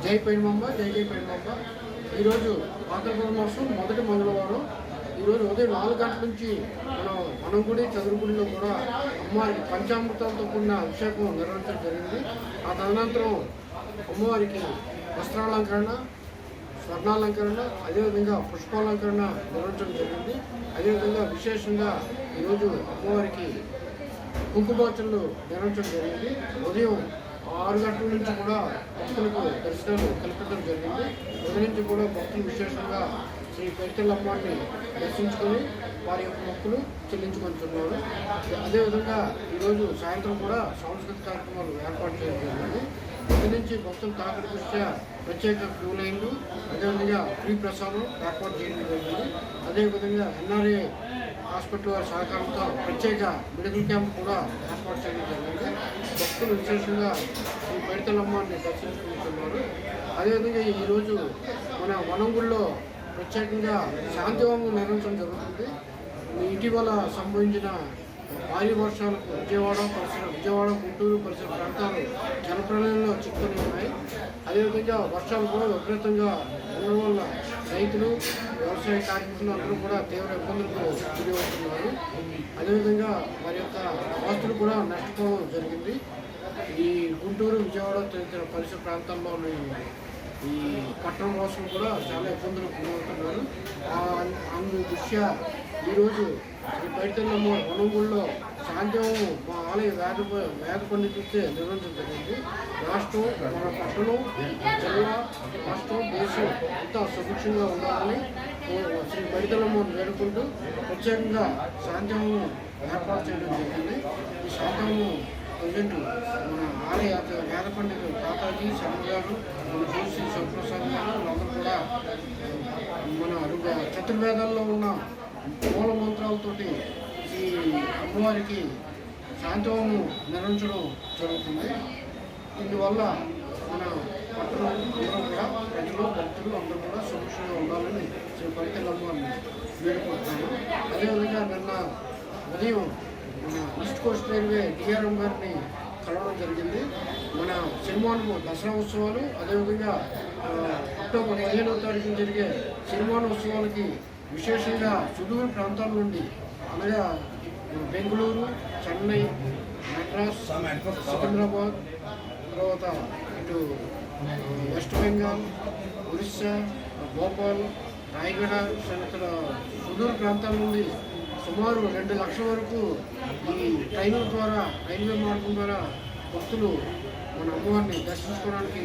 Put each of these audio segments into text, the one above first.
జై పెనుమాంబ జై జై పెనుమాంబ. ఈరోజు భాద్రపద మాసం మొదటి మంగళవారం. ఈరోజు ఉదయం 4 గంటల నుంచి మనం గుడి చదువుగుడిలో కూడా అమ్మవారికి పంచామృతాలతో కూడిన అభిషేకం నిర్వహించడం జరిగింది. ఆ తదనంతరం అమ్మవారికి వస్త్రాలంకరణ, స్వర్ణాలంకరణ, అదేవిధంగా పుష్పాలంకరణ నిర్వహించడం జరిగింది. అదేవిధంగా విశేషంగా ఈరోజు అమ్మవారికి కుంకుమార్చనలు నిర్వహించడం జరిగింది. ఉదయం 6 గంటల నుంచి కూడా భక్తులకు దర్శనాలు కల్పించడం జరిగింది. ఉదయం నుంచి కూడా భక్తులు విశేషంగా శ్రీ పరితెల్లమ్మని దర్శించుకొని వారి యొక్క మొక్కులు చెల్లించుకుంటున్నారు. అదేవిధంగా ఈరోజు సాయంత్రం కూడా సాంస్కృతిక కార్యక్రమాలు ఏర్పాటు చేయడం జరిగింది. ఉదయం నుంచి భక్తులు తాకడి దృష్ట్యా ప్రత్యేక క్యూ లైన్లు, అదేవిధంగా ఫ్రీ ప్రసాదం ఏర్పాటు చేయడం జరిగింది. అదేవిధంగా ఎన్ఆర్ఏ హాస్పిటల్ వారి సహకారంతో ప్రత్యేక మెడికల్ క్యాంప్ కూడా ఏర్పాటు చేయడం జరిగింది. భక్తులు విశేషంగా ఈ పరితెల్లమ్మని దర్శించుకుంటున్నారు. అదేవిధంగా ఈరోజు మన వనంగుడిలో ప్రత్యేకంగా శాంతివంగం నిర్వహించడం జరుగుతుంది. ఇటీవల సంభవించిన భారీ వర్షాలకు విజయవాడ, గుంటూరు పరిసర ప్రాంతాలు జలప్రలయంలో చిక్కుని ఉన్నాయి. అదేవిధంగా వర్షాలు కూడా విపరీతంగా ఉండడం వల్ల రైతులు, వ్యవసాయ కార్మికులు అందరూ కూడా తీవ్ర ఇబ్బందులకు గురవుతున్నారు. అదేవిధంగా వారి యొక్క ఆస్తులు కూడా నష్టపోవడం జరిగింది. ఈ గుంటూరు, విజయవాడ తదితర పరిసర ప్రాంతాల్లో ఉన్న ఈ పట్టణ వాసులు కూడా చాలా ఇబ్బందులకు గురవుతున్నారు. అందు దృష్ట్యా ఈరోజు ఈ పరితెల్లమ్మ వనంగుడిలో శాంతివంగం మా ఆలయ వేద పండితులతో నిర్వహించడం జరిగింది. రాష్ట్రం, మన పట్టణం, జిల్లా, రాష్ట్రం, దేశం అంతా సుభిక్షంగా ఉండాలని శ్రీ పరితెల్లమ్మను వేడుకుంటూ ప్రత్యేకంగా శాంతివంగం ఏర్పాటు చేయడం జరిగింది. ఈ శాంతివంగం ప్రజెంట్ మన ఆలయ వేద పండితులు తాతాజీ, శర్మ గారు, మన జోషి శివప్రసాద్ గారు వాళ్ళందరూ కూడా మన చతుర్వేదాల్లో ఉన్న మూల మంత్రాలతోటి ఈ అమ్మవారికి శాంతివంగం నిర్వహించడం జరుగుతుంది. ఇందువల్ల మన పట్టణం అందరూ కూడా ప్రజలు, భక్తులు అందరూ కూడా సురక్షితంగా ఉండాలని శ్రీ పరితెల్లమ్మని వేడుకుంటున్నాను. అదేవిధంగా నిన్న ఉదయం మన ఈస్ట్ కోస్ట్ రైల్వే డిఆర్ఎం గారిని కలవడం జరిగింది. మన సినిమాను దసరా ఉత్సవాలు, అదేవిధంగా అక్టోబర్ 15వ తారీఖున జరిగే సినిమాన ఉత్సవాలకి విశేషంగా సుదూర ప్రాంతాల నుండి అనగా బెంగళూరు, చెన్నై, మద్రాస్, సికింద్రాబాద్, తర్వాత ఇటు వెస్ట్ బెంగాల్, ఒరిస్సా, భోపాల్, రాయగడ తదితర సుదూర ప్రాంతాల నుండి సుమారు 2 లక్షల వరకు ఈ ట్రైన్ల ద్వారా, రైల్వే మార్గం ద్వారా భక్తులు మన అమ్మవారిని దర్శించుకోవడానికి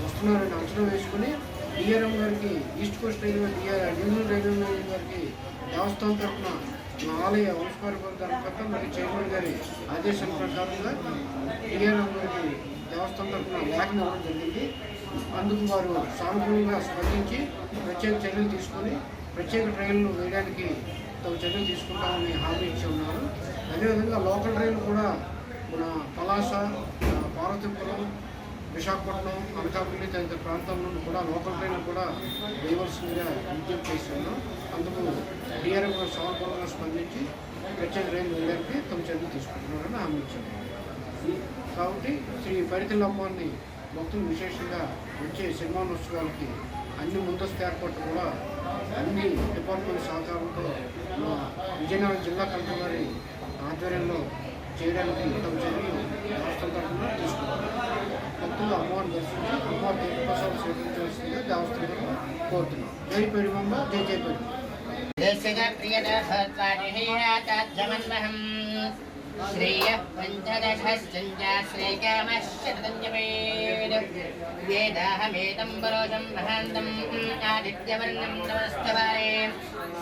వస్తున్నారని అంచనా వేసుకుని డిఆర్ఎం గారికి, east Coast railway union railway గారికి దేవస్థానం తరఫున మా ఆలయ వంశపారపర ధర్మకర్త మరియు చైర్మన్ గారి ఆదేశాల ప్రకారంగా డిఆర్ఎం గారికి దేవస్థానం తరఫున లేఖను ఇవ్వడం జరిగింది. అందుకు వారు సానుకూలంగా స్పందించి ప్రత్యేక చర్యలు తీసుకొని ప్రత్యేక ట్రైన్లు వేయడానికి తమ చర్యలు తీసుకుంటామని హామీ ఇచ్చి ఉన్నారు. అదేవిధంగా లోకల్ ట్రైన్లు కూడా మన పలాస, పార్వతీపురం, విశాఖపట్నం, అనకాపల్లి తదితర ప్రాంతాల నుండి కూడా లోకల్ ట్రైన్లు కూడా వేయవలసిందిగా విజ్ఞప్తి చేస్తున్నాం. అందుకు డిఆర్ఎం గారు సానుకూలంగా స్పందించి ప్రత్యేక రైలు వేయడానికి తమ చర్యలు తీసుకుంటున్నారని హామీ ఇచ్చారు. కాబట్టి శ్రీ పరితెల్లమ్మని భక్తులు విశేషంగా వచ్చే సినిమానోత్సవాలకి అన్ని ముందస్తు ఏర్పాట్లు కూడా అన్ని డిపార్ట్మెంట్ సహకారంతో మా విజయనగరం జిల్లా కలెక్టర్ గారి ఆధ్వర్యంలో చేయడానికి తమ చర్యలు రాష్ట్రం తరఫున తీసుకుంటారు. భక్తులు అమ్మవారిని దర్శించి అమ్మవారి తీర్థప్రసాదం స్వీకరించవలసిందిగా దేవస్థానం కోరుతున్నాం. జై పెనుమాంబ జై జై పెనుమాంబ. श्रेयः पञ्चदशश्चन्द्राश्रेकामश्चतञ्जपेद वेदाहमेतं परोशं महान्तम् आदित्यवर्णं नमस्तवारे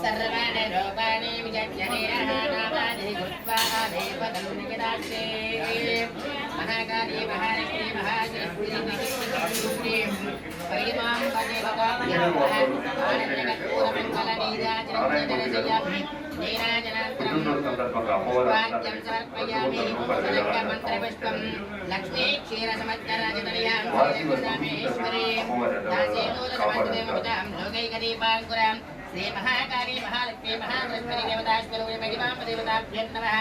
सर्वाणि लोकानि विजज्ञहेरः नामानि कृत्वा देवतं निकटाक्षे महाकाली महालक्ष्मी महाश्री परिमां पदेवताभ्यः आनन्दकर्पूरमङ्गलनीराजनञ्जनरजया नीराजनान्त पुष्पाद्यं समर्पयामि मन्त्रपुष्पं लक्ष्मी क्षीरसमज्जराजतनयां श्रीरघुरामेश्वरी दासेनूतनमन्त्रदेवतां लोकैकदीपाङ्कुरां श्रीमहाकाली महालक्ष्मी महाबृहस्पति देवताश्वरूपे महिमापदेवताभ्यं नमः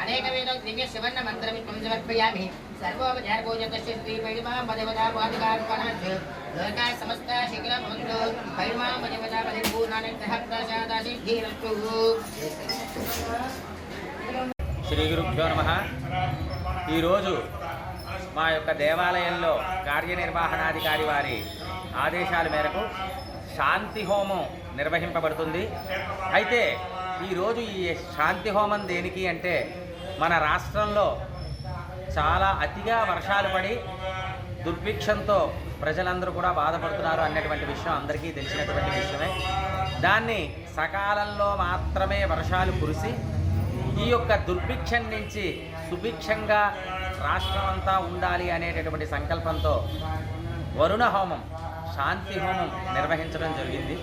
अनेकवेदो दिव्यसुवर्णमन्त्रपुष्पं समर्पयामि सर्वोपचारपूजकस्य श्रीमहिमापदेवतापादिकार्पणात् लोका समस्ता शीघ्रभवन्तु महिमापदेवतापरिपूर्णानुग्रहप्रसादसिद्धिरस्तु శ్రీ గురుభ్యో నమః. ఈరోజు మా యొక్క దేవాలయంలో కార్యనిర్వహణాధికారి వారి ఆదేశాల మేరకు శాంతి హోమం నిర్వహింపబడుతుంది. అయితే ఈరోజు ఈ శాంతి హోమం దేనికి అంటే మన రాష్ట్రంలో చాలా అతిగా వర్షాలు పడి దుర్భిక్షంతో ప్రజలందరూ కూడా బాధపడుతున్నారు అన్నటువంటి విషయం అందరికీ తెలిసినటువంటి విషయమే. దాన్ని సకాలంలో మాత్రమే వర్షాలు కురిసి ఈ యొక్క దుర్భిక్షం నుంచి సుభిక్షంగా రాష్ట్రం అంతా ఉండాలి అనేటటువంటి సంకల్పంతో వరుణ హోమం శాంతి హోమం నిర్వహించడం జరిగింది.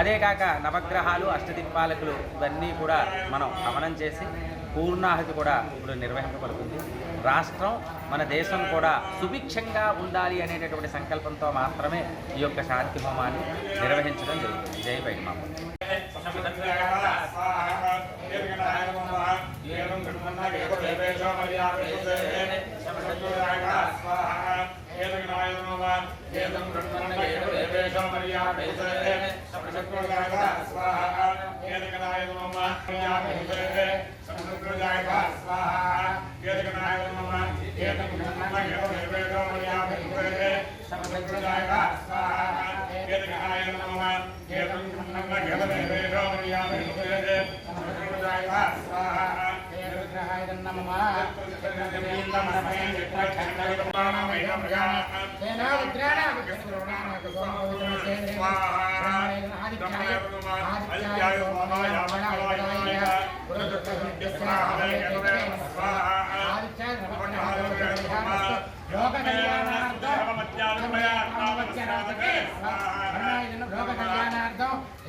అదే కాక నవగ్రహాలు అష్టదిక్పాలకులు ఇవన్నీ కూడా మనం హవనం చేసి పూర్ణాహుతి కూడా ఇప్పుడు నిర్వహింపబడుతుంది. రాష్ట్రం మన దేశం కూడా సుభిక్షంగా ఉండాలి అనేటటువంటి సంకల్పంతో మాత్రమే ఈ యొక్క శాంతి హోమాన్ని నిర్వహించడం జరుగుతుంది. జై వైష్ణవ.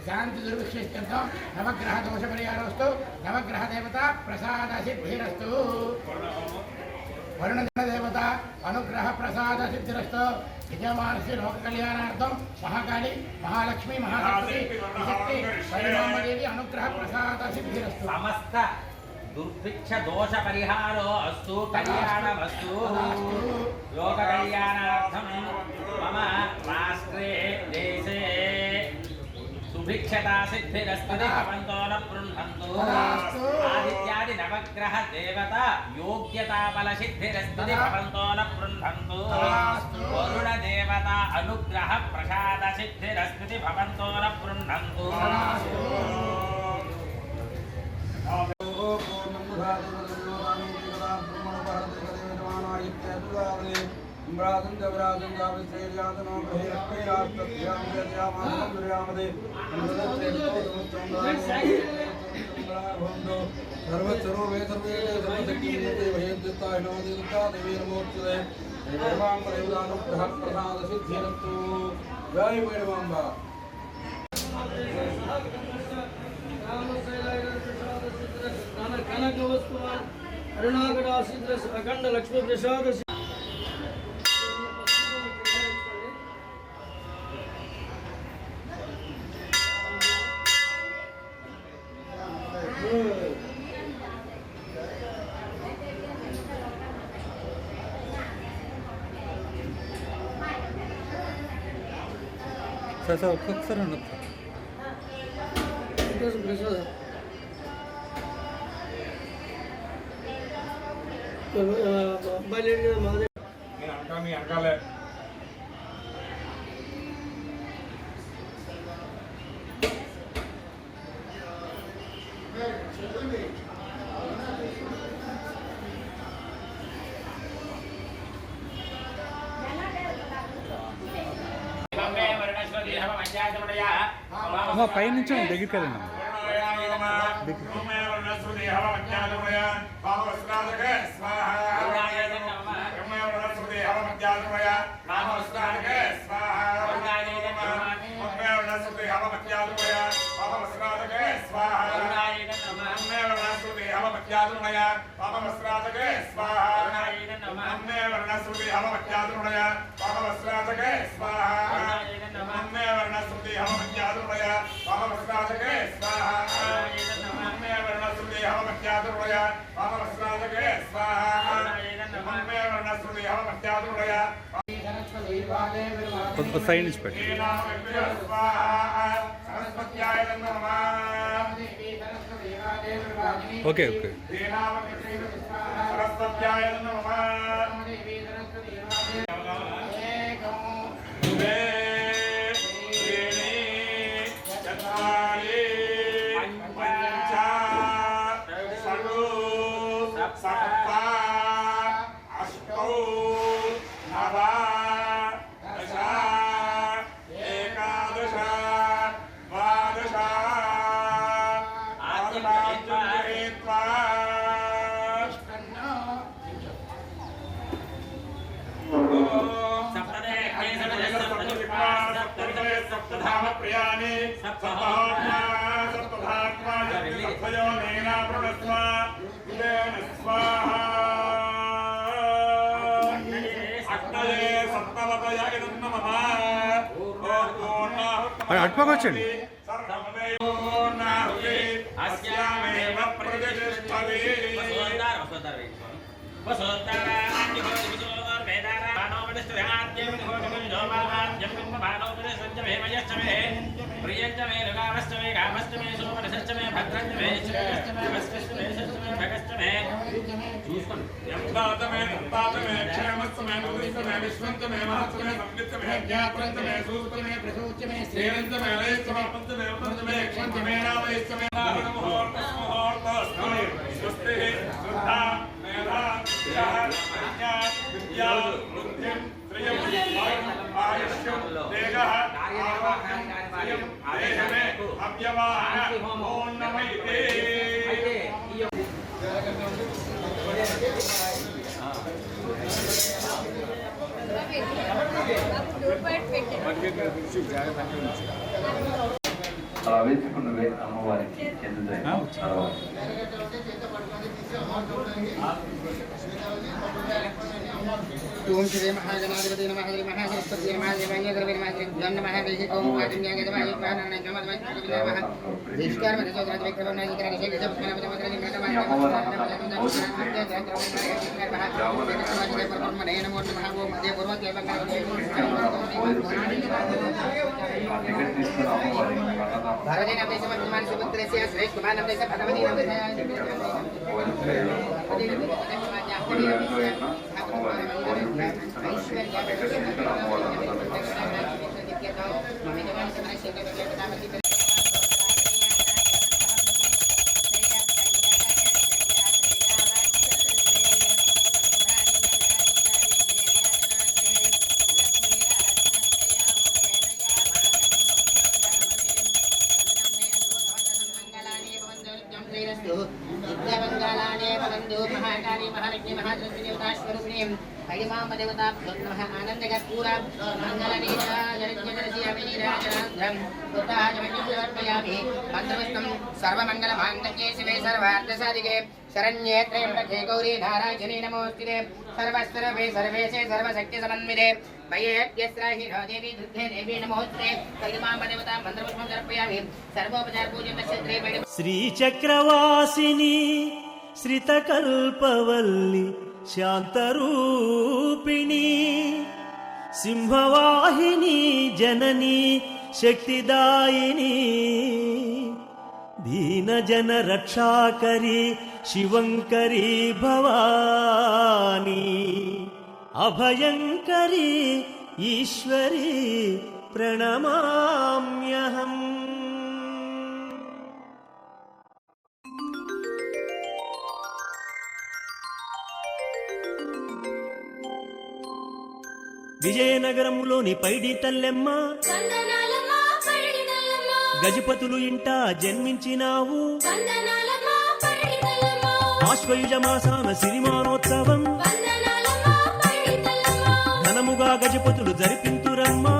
శాంతి దుర్భిక్షిత్యర్థం నవగ్రహ దోష పరిహారస్తు నవగ్రహ దేవత ప్రసాద సిద్ధిరస్తు వరుణ దేవత అనుగ్రహ ప్రసాద సిద్ధిరస్తు విజయమానసి లోక కళ్యాణార్థం మహాకాళి మహాలక్ష్మి మహాశక్తి శక్తి పరిణామదేవి అనుగ్రహ ప్రసాద సిద్ధిరస్తు. సమస్త దుర్భిక్ష దోష పరిహారో అస్తు కళ్యాణమస్తు. లోక కళ్యాణార్థం మమ రాష్ట్రే దేశే సుభిక్షతా సిద్ధిరస్తు. భవంతో న బృంహంతు. ఆదిత్యాది నవగ్రహ దేవత యోగ్యతా బల సిద్ధిరస్తు. భవంతో న బృంహంతు. వరుణ దేవత అనుగ్రహ ప్రసాద సిద్ధిరస్తు. భవంతో న బృంహంతు. अखंड लक्ष्मी प्रसाद सर ఒక్కొక్కసారి ఉండదు प्रसाद మీ వెనకాలే పైనుంచి దగ్గరికి వెళ్ళండి. हवमत्यादुनय पापवस्त्रातके स्वाहा नमः वर्णश्रुति हवमत्यादुनय पापवस्त्रातके स्वाहा नमः वर्णश्रुति हवमत्यादुनय पापवस्त्रातके स्वाहा नमः वर्णश्रुति हवमत्यादुनय पापवस्त्रातके स्वाहा नमः वर्णश्रुति हवमत्यादुनय సైడ్ నుంచి పెట్టి सरस्वत्याय नमः ఓకే ఓకే सरस्वत्याय नमः सप्तधाम प्रियाणि सप्तधात्मा सप्तधात्मा सप्तयो नैना प्रणस्वा उदेन स्वाहा अष्टये सप्तवतय इदं नमः అటుపకొచ్చండి सर्वमेवोर्णाहुति अस्यामेव प्रतिष्ठति వేసుకున్నవే అమ్మవారికి చెందుతాయి. ओम श्री महागणाधिपति नमः श्री महासरस्वती नमः श्री मंगलद्रव्य नमः श्री गुण नमः श्री ओम वादिम ज्ञानदेवाय नमः नमः नमः नमस्कार मधु चौधरी विक्रम नायक रानी शेख जब नमः नमः नमः भारत ने अपने समर्पण सुपुत्र से श्रेष्ठ कुमार नमः से भगवती नमः विद्यामंगलाने भवन्तु महाकाली महालक्ष्मी महालक्ष्मी देवतास्वरूपिणी हरिमामदेवताभ्यो नमः आनन्दकर्पूर मङ्गलनीराजनज्ञदर्शयामिनीराजनान्ध्रं पुत्राजमन्युर्पयामि मन्त्रवस्तं सर्वमङ्गलमाङ्गल्ये शिवे सर्वार्थसाधिके शरण्ये त्र्यम्बके गौरी नारायणी नमोऽस्तुते सर्वस्वरूपे सर्वेशे सर्वशक्तिसमन्विते भयेभ्यस्त्राहिनो देवी दुर्गे देवी नमोऽस्तुते हरिमामदेवतां मन्त्रपुष्पं समर्पयामि सर्वोपचारपूजनक्षत्रे श्रीचक्रवासिनी श्रितकल्पवल्ली शान्तरूपिणी सिंहवाहिनी जननी शक्तिदायिनी दीनजनरक्षाकरी शिवङ्करी भवानी अभयङ्करी ईश्वरी प्रणमाम्यहम् విజయనగరంలోని పైడి తల్లెమ్మ గజపతులు ఇంట జన్మించినావు ఆశ్వయుజ మాసాన సిరిమానోత్సవం ఘనముగా గజపతులు జరిపింతురమ్మా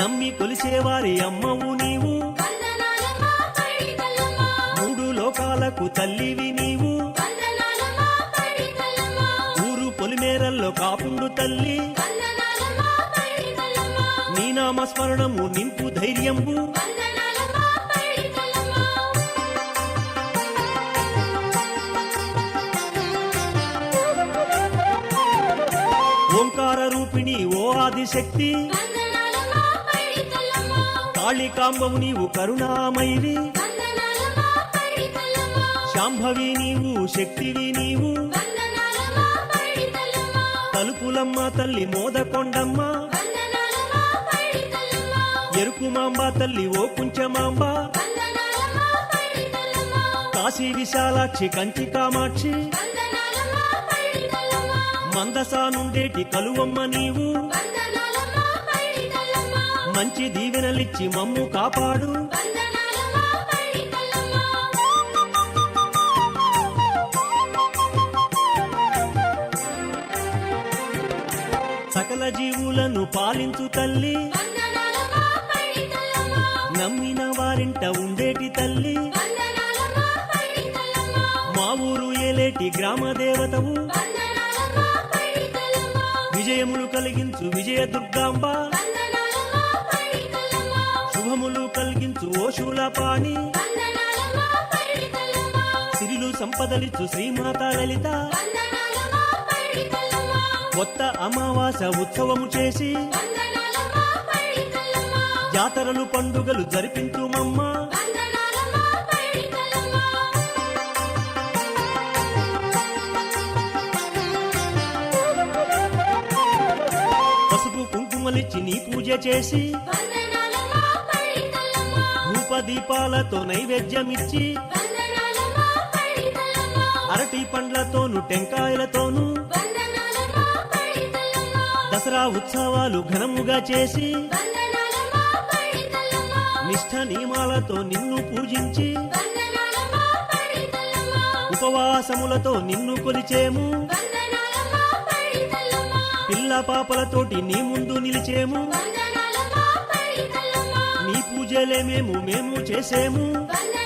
నమ్మి కొలిచేవారి అమ్మవు నీవు మూడు లోక తల్లివి నీవు వందనాలమ్మా పైడి తల్లమ్మ ఊరు పొలిమేరల్లో కాపుండు తల్లి వందనాలమ్మా పైడి తల్లమ్మ నీ నామస్మరణము నింపు ధైర్యంబు వందనాలమ్మా పైడి తల్లమ్మ ఓంకార రూపిణి ఓ ఆదిశక్తి వందనాలమ్మా పైడి తల్లమ్మ కాళికాంబవు నీవు కరుణామయివి వందనాలమ్మా పైడి తల్లమ్మ శాంభవి నీవు శక్తివి నీవు వందనాలమ్మా పైడి తల్లమ్మ తలుపులమ్మ తల్లి మోదకొండమ్మ వందనాలమ్మా పైడి తల్లమ్మ ఎరుకుమాంబ తల్లి ఓ కుంచమాంబ వందనాలమ్మా పైడి తల్లమ్మ కాశీ విశాలాక్షి కంచి కామాక్షి వందనాలమ్మా పైడి తల్లమ్మ మందసా నుండేటి కలువమ్మ నీవు వందనాలమ్మా పైడి తల్లమ్మ మంచి దీవెనలిచ్చి మమ్ము కాపాడు వందనాలమ్మా పైడి తల్లమ్మ సకల జీవులను పాలించు తల్లి వందనాలమ్మా పైడి తల్లమ్మ నమ్మిన వారింట ఉండేటి తల్లి వందనాలమ్మా పైడి తల్లమ్మ మా ఊరు ఏలేటి గ్రామ దేవతవు వందనాలమ్మా పైడి తల్లమ్మ విజయములు కలిగించు విజయ దుర్గాంబ వందనాలమ్మా పైడి తల్లమ్మ శుభములు కలిగించు ఓ శూలపాణి వందనాలమ్మా పైడి తల్లమ్మ సిరిలు సంపదలిచ్చు శ్రీమాత లలిత వందనాలమ్మా పైడి తల్లమ్మ కొత్త అమావాస ఉత్సవము చేసి వందనాలమ్మా పైడి తల్లమ్మ జాతరలు పండుగలు జరిపించుమమ్మ వందనాలమ్మా పైడి తల్లమ్మ పసుపు కుంకుమలిచ్చి నీ పూజ చేసి వందనాలమ్మా పైడి తల్లమ్మ ధూప దీపాలతో నైవేద్యమిచ్చి వందనాలమ్మా పైడి తల్లమ్మ అరటి పండ్లతోను టెంకాయలతోను వందనాలమ్మా పైడి తల్లమ్మ దసరా ఉత్సవాలు ఘనముగా చేసి వందనాలమ్మా పైడి తల్లమ్మ నిష్ఠ నియమాలతో నిన్ను పూజించి వందనాలమ్మా పైడి తల్లమ్మ ఉపవాసములతో నిన్ను కొలిచేము వందనాలమ్మా పైడి తల్లమ్మ పిల్ల పాపలతోటి నీ ముందు నిలిచేము వందనాలమ్మా పైడి తల్లమ్మ నీ పూజలే మేము చేసేము వందనాలమ్మా